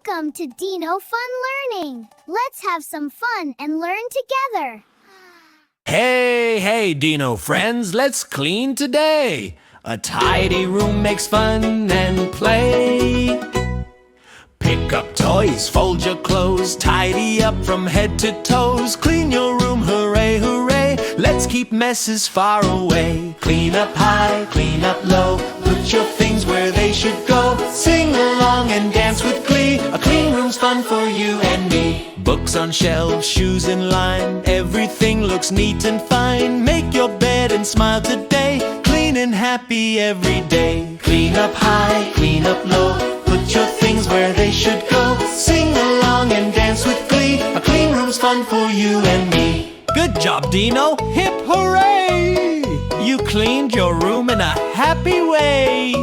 Welcome to DinoFun Learning. Let's have some fun and learn together. Hey, Dino friends, let's clean today. A tidy room makes fun and play. Pick up toys, fold your clothes, tidy up from head to toes. Clean your room, hooray, hooray. Let's keep messes far away. Clean up high, clean up low. Put your things where they should go. Sing along and dance with glee. A clean room's fun for you and me. Books on shelves, shoes in line. Everything looks neat and fine. Make your bed and smile today. Clean and happy every day. Clean up high, clean up low. Put your things where they should go. Sing along and dance with glee. A clean room's fun for you and me. Good job, Dino! Hip hooray! You cleaned your room in a happy way.